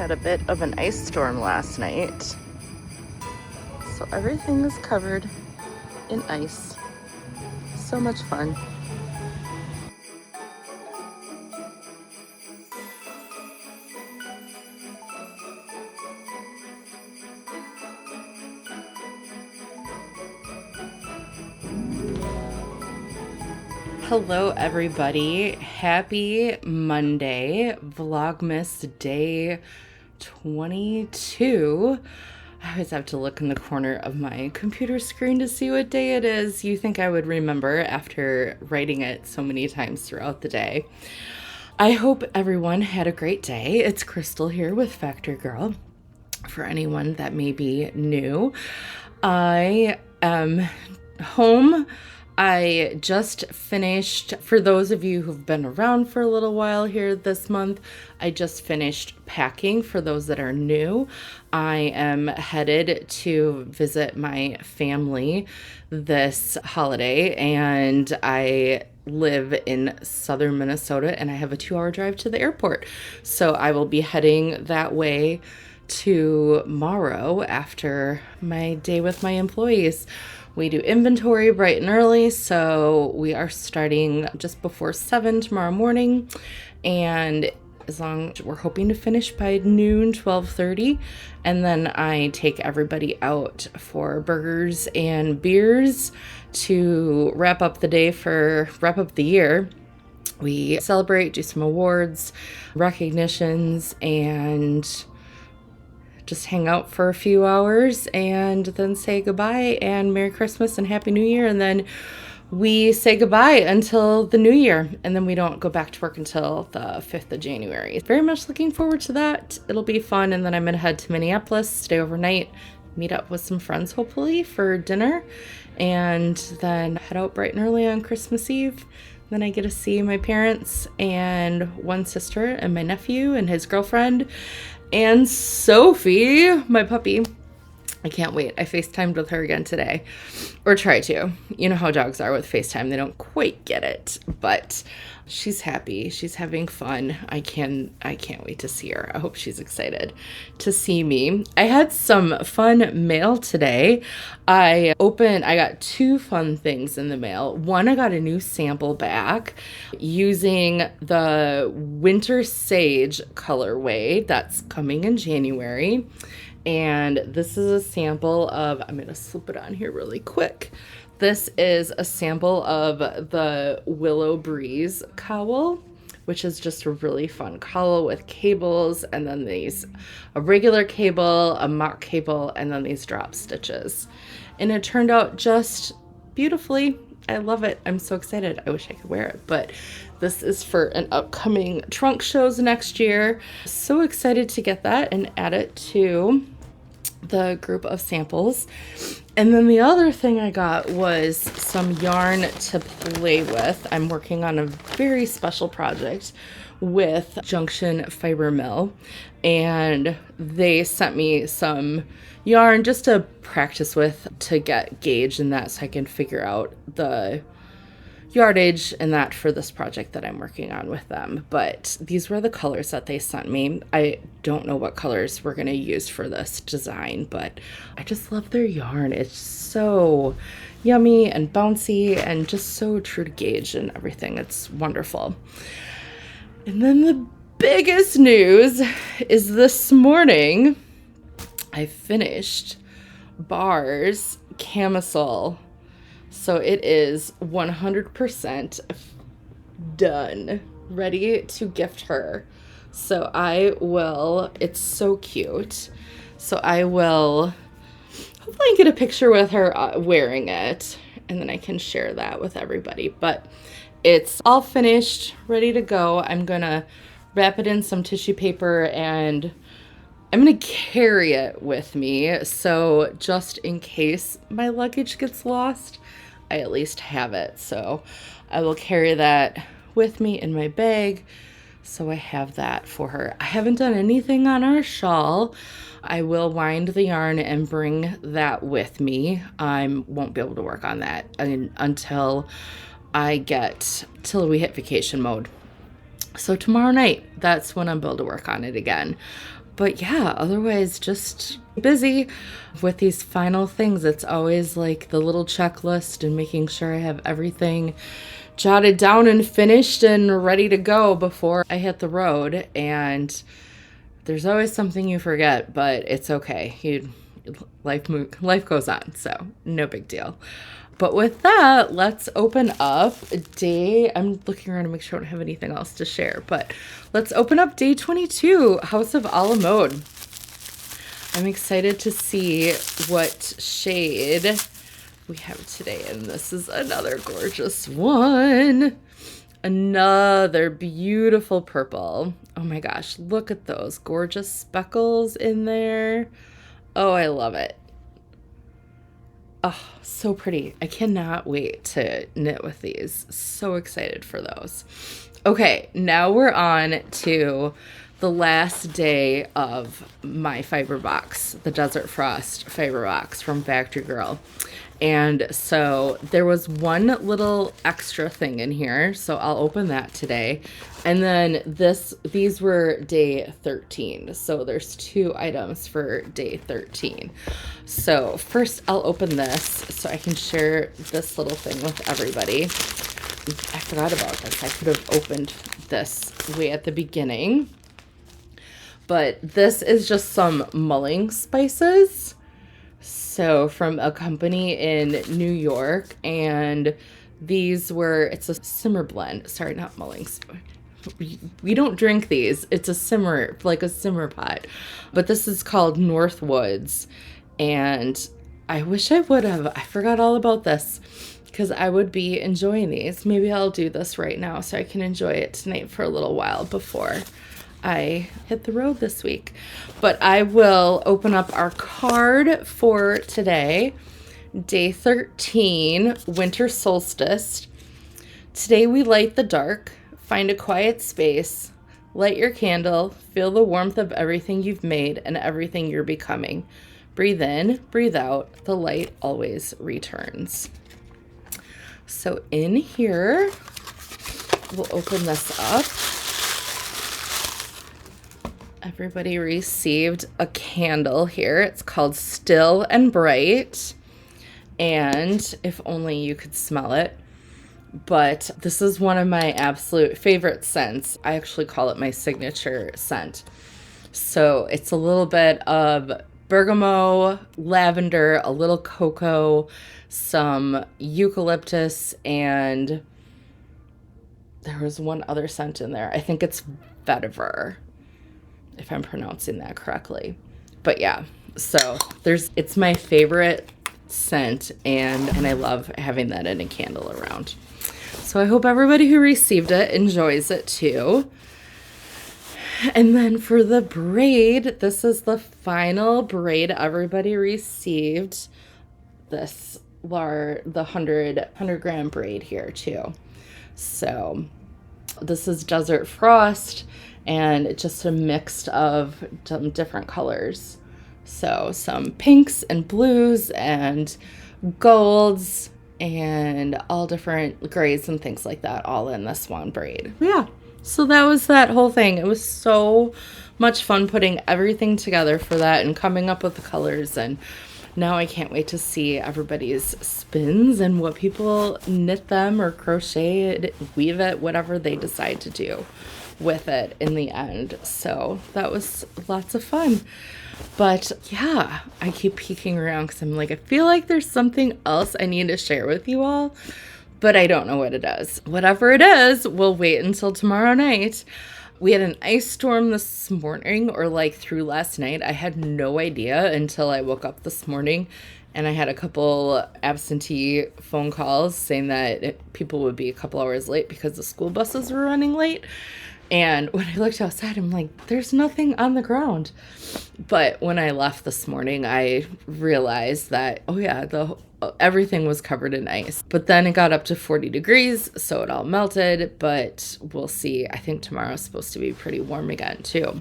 had a bit of an ice storm last night, so everything is covered in ice. So much fun. Hello everybody, happy Monday, Vlogmas day 22. I always have to look in the corner of my computer screen to see what day it is. You think I would remember after writing it so many times throughout the day. I hope everyone had a great day. It's Crystal here with Factor Girl. For anyone that may be new, I am home. I just finished, for those of you who've been around for a little while here this month, I just finished packing. For those that are new, I am headed to visit my family this holiday, and I live in southern Minnesota, and I have a 2-hour drive to the airport. So I will be heading that way tomorrow after my day with my employees. We do inventory bright and early, so we are starting just before 7 tomorrow morning, and as long as we're hoping to finish by noon, 12:30, and then I take everybody out for burgers and beers to wrap up the day wrap up the year. We celebrate, do some awards, recognitions, and just hang out for a few hours and then say goodbye and Merry Christmas and Happy New Year. And then we say goodbye until the new year. And then we don't go back to work until the 5th of January. Very much looking forward to that. It'll be fun. And then I'm going to head to Minneapolis, stay overnight, meet up with some friends, hopefully, for dinner. And then head out bright and early on Christmas Eve. Then I get to see my parents and one sister and my nephew and his girlfriend. And Sophie, my puppy. I can't wait. I FaceTimed with her again today. Or try to. You know how dogs are with FaceTime. They don't quite get it. But she's happy. She's having fun. I can't wait to see her. I hope she's excited to see me. I had some fun mail today. I got 2 fun things in the mail. One, I got a new sample back using the Winter Sage colorway that's coming in January. And this is a sample of, I'm going to slip it on here really quick. This is a sample of the Willow Breeze cowl, which is just a really fun cowl with cables, and then a regular cable, a mock cable, and then these drop stitches. And it turned out just beautifully. I love it. I'm so excited. I wish I could wear it, but this is for an upcoming trunk shows next year. So excited to get that and add it to the group of samples. And then the other thing I got was some yarn to play with. I'm working on a very special project with Junction Fiber Mill, and they sent me some yarn just to practice with to get gauge in that, so I can figure out the yardage and that for this project that I'm working on with them. But these were the colors that they sent me. I don't know what colors we're going to use for this design, but I just love their yarn. It's so yummy and bouncy and just so true to gauge and everything. It's wonderful. And then the biggest news is this morning I finished Bar's camisole. So it is 100% done, ready to gift her. So it's so cute. So I will hopefully get a picture with her wearing it, and then I can share that with everybody. But it's all finished, ready to go. I'm gonna wrap it in some tissue paper, and I'm gonna carry it with me. So just in case my luggage gets lost, I at least have it. So I will carry that with me in my bag. So I have that for her. I haven't done anything on our shawl. I will wind the yarn and bring that with me. I won't be able to work on that until we hit vacation mode. So tomorrow night, that's when I'm able to work on it again. But yeah, otherwise just busy with these final things. It's always like the little checklist and making sure I have everything jotted down and finished and ready to go before I hit the road. And there's always something you forget, but it's okay. Life goes on, so no big deal. But with that, let's open up day. I'm looking around to make sure I don't have anything else to share, but let's open up day 22, House of a la Mode. I'm excited to see what shade we have today, and this is another gorgeous one. Another beautiful purple. Oh my gosh, look at those gorgeous speckles in there. Oh, I love it. Oh, so pretty. I cannot wait to knit with these. So excited for those. Okay, now we're on to the last day of my fiber box, the Desert Frost fiber box from Factory Girl. And so there was one little extra thing in here, so I'll open that today. And then these were day 13. So there's 2 items for day 13. So first I'll open this so I can share this little thing with everybody. I forgot about this. I could have opened this way at the beginning. But this is just some mulling spices. So from a company in New York, and it's a simmer blend. Sorry, not mullings. We don't drink these. It's a simmer, like a simmer pot. But this is called Northwoods. And I wish I would have. I forgot all about this because I would be enjoying these. Maybe I'll do this right now so I can enjoy it tonight for a little while before I hit the road this week. But I will open up our card for today. Day 13, winter solstice. Today we light the dark, find a quiet space, light your candle, feel the warmth of everything you've made and everything you're becoming. Breathe in, breathe out, the light always returns. So in here, we'll open this up. Everybody received a candle here. It's called Still and Bright. And if only you could smell it. But this is one of my absolute favorite scents. I actually call it my signature scent. So it's a little bit of bergamot, lavender, a little cocoa, some eucalyptus, and there was one other scent in there. I think it's vetiver, if I'm pronouncing that correctly. But yeah, so it's my favorite scent, and I love having that in a candle around. So I hope everybody who received it enjoys it too. And then for the braid, this is the final braid everybody received. The 100 gram braid here too. So this is Desert Frost, and it's just a mix of some different colors. So some pinks and blues and golds and all different grays and things like that, all in this one braid. Yeah. So that was that whole thing. It was so much fun putting everything together for that and coming up with the colors. And now I can't wait to see everybody's spins and what people knit them or crochet it, weave it, whatever they decide to do with it in the end. So that was lots of fun. But yeah, I keep peeking around because I'm like, I feel like there's something else I need to share with you all, but I don't know what it is. Whatever it is, we'll wait until tomorrow night. We had an ice storm this morning, or like through last night. I had no idea until I woke up this morning, and I had a couple absentee phone calls saying that people would be a couple hours late because the school buses were running late. And when I looked outside, I'm like, there's nothing on the ground. But when I left this morning, I realized that, oh yeah, everything was covered in ice. But then it got up to 40 degrees, so it all melted. But we'll see. I think tomorrow's supposed to be pretty warm again, too.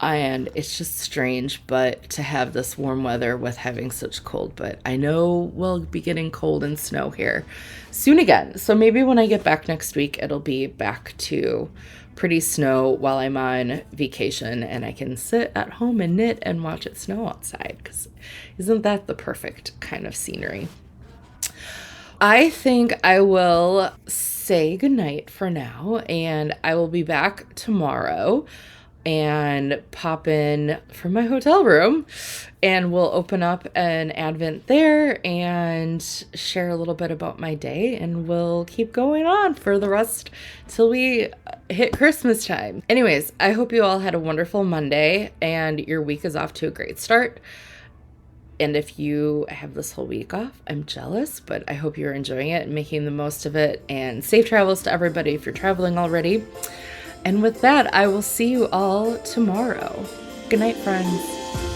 And it's just strange, but to have this warm weather with having such cold. But I know we'll be getting cold and snow here soon again. So maybe when I get back next week, it'll be back to pretty snow while I'm on vacation, and I can sit at home and knit and watch it snow outside, because isn't that the perfect kind of scenery? I think I will say goodnight for now, and I will be back tomorrow and pop in from my hotel room, and we'll open up an Advent there and share a little bit about my day, and we'll keep going on for the rest till we hit Christmas time. Anyways, I hope you all had a wonderful Monday and your week is off to a great start. And if you have this whole week off, I'm jealous, but I hope you're enjoying it and making the most of it. And safe travels to everybody if you're traveling already. And with that, I will see you all tomorrow. Good night, friends.